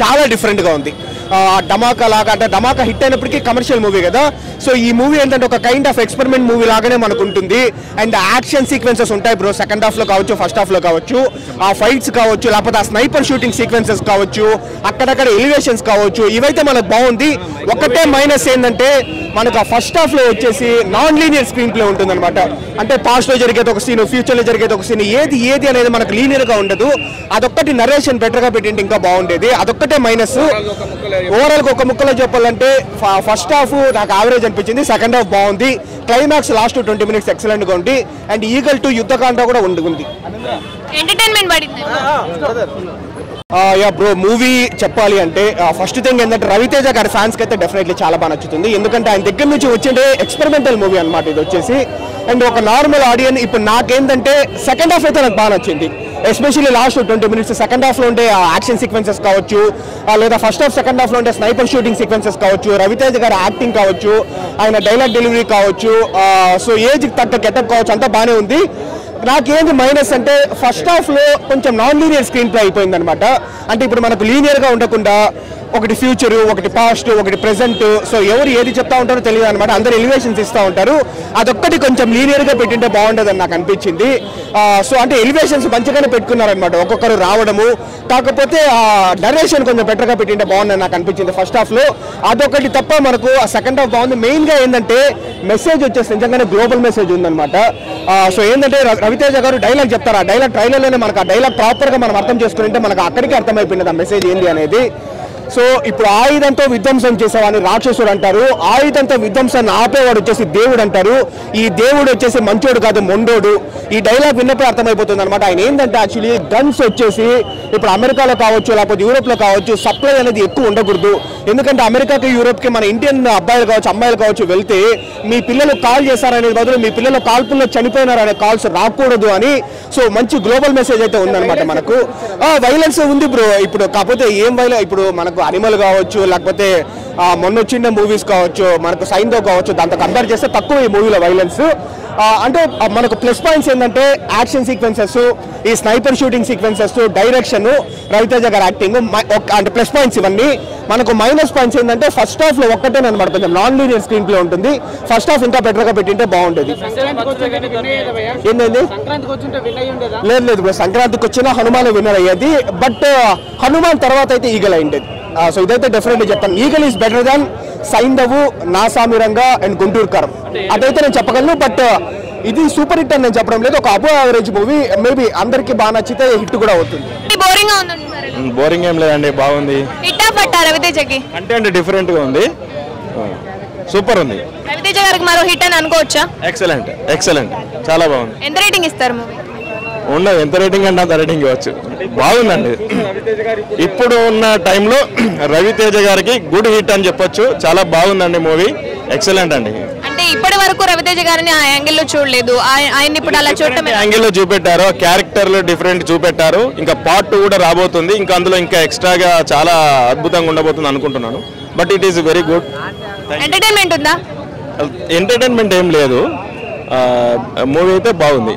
చాలా డిఫరెంట్గా ఉంది. ధమాకా లాగా అంటే ధమాకా హిట్ అయినప్పటికీ కమర్షియల్ మూవీ కదా. సో ఈ మూవీ ఏంటంటే ఒక కైండ్ ఆఫ్ ఎక్స్పెరిమెంట్ మూవీ లాగానే మనకు ఉంటుంది. అండ్ యాక్షన్ సీక్వెన్సెస్ ఉంటాయి బ్రో, సెకండ్ హాఫ్లో కావచ్చు, ఫస్ట్ హాఫ్లో కావచ్చు, ఆ ఫైట్స్ కావచ్చు, లేకపోతే ఆ స్నైపర్ షూటింగ్ సీక్వెన్సెస్ కావచ్చు, అక్కడక్కడ ఎలివేషన్స్ కావచ్చు, ఇవైతే మనకు బాగుంది. ఒకటే మైనస్ ఏంటంటే మనకు ఆ ఫస్ట్ హాఫ్లో వచ్చేసి నాన్ లీనియర్ స్క్రీన్ ప్లే ఉంటుంది అనమాట. అంటే పాస్ట్లో జరిగేది ఒక సీన్, ఫ్యూచర్లో జరిగేది ఒక సీన్, ఏది అనేది మనకు లీనియర్గా ఉండదు. అదొక్కటి నరేషన్ బెటర్గా పెట్టింటే ఇంకా బాగుండేది. అదొక్కటే మైనస్. ఓవరాల్గా ఒక ముక్కలో చెప్పాలంటే ఫస్ట్ హాఫ్ నాకు యావరేజ్ అనిపించింది, సెకండ్ హాఫ్ బాగుంది, క్లైమాక్స్ లాస్ట్ 20 minutes ఎక్సలెంట్గా ఉంది. అండ్ ఈగల్ టు యుద్ధకాండ కూడా ఉంది. యా బ్రో, మూవీ చెప్పాలి అంటే ఫస్ట్ థింగ్ ఏంటంటే రవితేజ గారి ఫ్యాన్స్కి అయితే డెఫినెట్లీ చాలా బాగా నచ్చుతుంది. ఎందుకంటే ఆయన దగ్గర నుంచి వచ్చిండే ఎక్స్పెరిమెంటల్ మూవీ అనమాట ఇది వచ్చేసి. అండ్ ఒక నార్మల్ ఆడియన్స్ ఇప్పుడు నాకేంటంటే సెకండ్ హాఫ్ అయితే నాకు బాగా నచ్చింది. ఎస్పెషల్లీ లాస్ట్ 20 minutes సెకండ్ హాఫ్లో ఉండే యాక్షన్ సీక్వెన్సెస్ కావచ్చు, లేదా ఫస్ట్ హాఫ్ సెకండ్ హాఫ్లో ఉండే స్నైపర్ షూటింగ్ సీక్వెన్సెస్ కావచ్చు, రవితేజ గారి యాక్టింగ్ కావచ్చు, ఆయన డైలాగ్ డెలివరీ కావచ్చు, సో ఏజ్కి తగ్గ గెటప్ కావచ్చు, అంతా బాగానే ఉంది. నాకేంది మైనస్ అంటే ఫస్ట్ హాఫ్లో కొంచెం నాన్ లీనియర్ స్క్రీన్ ప్లే అయిపోయింది అనమాట. అంటే ఇప్పుడు మనకు లీనియర్గా ఉండకుండా ఒకటి ఫ్యూచరు, ఒకటి పాస్ట్, ఒకటి ప్రెజెంట్, సో ఎవరు ఏది చెప్తా ఉంటారో తెలియదు అనమాట. అందరు ఎలివేషన్స్ ఇస్తూ ఉంటారు. అదొక్కటి కొంచెం లీనియర్గా పెట్టింటే బాగుంటుందని నాకు అనిపించింది. సో అంటే ఎలివేషన్స్ మంచిగానే పెట్టుకున్నారనమాట, ఒక్కొక్కరు రావడము. కాకపోతే నరేషన్ కొంచెం బెటర్గా పెట్టింటే బాగుందని నాకు అనిపించింది ఫస్ట్ హాఫ్లో. అదొకటి తప్ప మనకు ఆ సెకండ్ హాఫ్ బాగుంది. మెయిన్గా ఏంటంటే మెసేజ్ వచ్చేసి నిజంగానే గ్లోబల్ మెసేజ్ ఉందన్నమాట. సో ఏంటంటే రవితేజ గారు డైలాగ్ చెప్తారు, ఆ డైలాగ్ ట్రైలర్లోనే మనకు ఆ డైలాగ్ ప్రాపర్గా మనం అర్థం చేసుకుంటే మనకు అక్కడికి అర్థమైపోయింది ఆ మెసేజ్ ఏంటి అనేది. సో ఇప్పుడు ఆయుధంతో విధ్వంసం చేసేవాడిని రాక్షసుడు అంటారు, ఆయుధంతో విధ్వంసాన్ని ఆపేవాడు వచ్చేసి దేవుడు అంటారు. ఈ దేవుడు వచ్చేసి మంచోడు కాదు, మొండోడు. ఈ డైలాగ్ విన్నప్పుడు అర్థమైపోతుంది అనమాట. ఆయన ఏంటంటే యాక్చువల్లీ గన్స్ వచ్చేసి ఇప్పుడు అమెరికాలో కావచ్చు, లేకపోతే యూరోప్లో కావచ్చు, సప్లై అనేది ఎక్కువ ఉండకూడదు. ఎందుకంటే అమెరికాకి, యూరోప్కి మన ఇండియన్ అబ్బాయిలు కావచ్చు, అమ్మాయిలు కావచ్చు వెళ్తే మీ పిల్లలు కాల్ చేశారనేది బదులు మీ పిల్లలు కాల్పుల్లో చనిపోయినారనే కాల్స్ రాకూడదు అని. సో మంచి గ్లోబల్ మెసేజ్ అయితే ఉందన్నమాట మనకు. వైలెన్స్ ఉంది బ్రో ఇప్పుడు, కాకపోతే ఏం ఇప్పుడు మనకు అనిమల్ కావచ్చు, లేకపోతే మొన్న వచ్చిన మూవీస్ కావచ్చు, మనకు సైన్తో కావచ్చు, దాంతో కంపేర్ చేస్తే తక్కువ ఈ మూవీలో వైలెన్స్. అంటే మనకు ప్లస్ పాయింట్స్ ఏంటంటే యాక్షన్ సీక్వెన్సెస్, ఈ sniper shooting sequences, direction, Raviteja గారి యాక్టింగ్ అంటే ప్లస్ పాయింట్స్ ఇవన్నీ. మనకు మైనస్ పాయింట్స్ ఏంటంటే ఫస్ట్ హాఫ్లో ఒక్కటే అనమాట, కొంచెం నాన్ లీనియర్ స్క్రీన్ ప్లే ఉంటుంది. ఫస్ట్ హాఫ్ ఇంకా బెటర్గా పెట్టింటే బాగుండేది. ఏంటండి? లేదు బ్రో, సంక్రాంతికి వచ్చిన హనుమాన్ విన్నర్ అయ్యేది, బట్ హనుమాన్ తర్వాత అయితే ఈగల్ అయిండేది. సో ఇదైతే డెఫినెట్లీ చెప్తాను, Eagle is better than Saindhav, Naa Saami Ranga and Guntur Kaaram. అదైతే నేను చెప్పగలను. బట్ ఇది సూపర్ హిట్ అని నేను చెప్పడం లేదు, ఒక అబో యావరేజ్ మూవీ. మేబీ అందరికి బాగా నచ్చితే హిట్ కూడా అవుతుంది. బోరింగ్ ఏం లేదండి, బాగుంది. రవితేజకి అంటే డిఫరెంట్ గా ఉంది, సూపర్ ఉంది. రవితేజ గారికి మరో హిట్ అని అనుకోవచ్చా? ఎక్సలెంట్ చాలా బాగుంది. ఎంత రేటింగ్ ఇస్తారు మూవీ? ఉండదు, ఎంత రేటింగ్ అంటే అంత రేటింగ్ ఇవ్వచ్చు. బాగుందండి. ఇప్పుడు ఉన్న టైంలో రవితేజ గారికి గుడ్ హిట్ అని చెప్పొచ్చు. చాలా బాగుందండి మూవీ, ఎక్సలెంట్ అండి. అంటే ఇప్పటి వరకు రవితేజ గారిని ఆ యాంగిల్లో చూడలేదు, ఆయన ఇప్పుడు అలా చూడటం యాంగిల్లో చూపెట్టారు, క్యారెక్టర్లు డిఫరెంట్ చూపెట్టారు. ఇంకా పార్ట్ 2 కూడా రాబోతుంది, ఇంకా అందులో ఇంకా ఎక్స్ట్రాగా చాలా అద్భుతంగా ఉండబోతుంది అనుకుంటున్నాను. But it is very good. Entertainment ఉందా? ఎంటర్టైన్మెంట్ ఏం లేదు, మూవీ అయితే బాగుంది.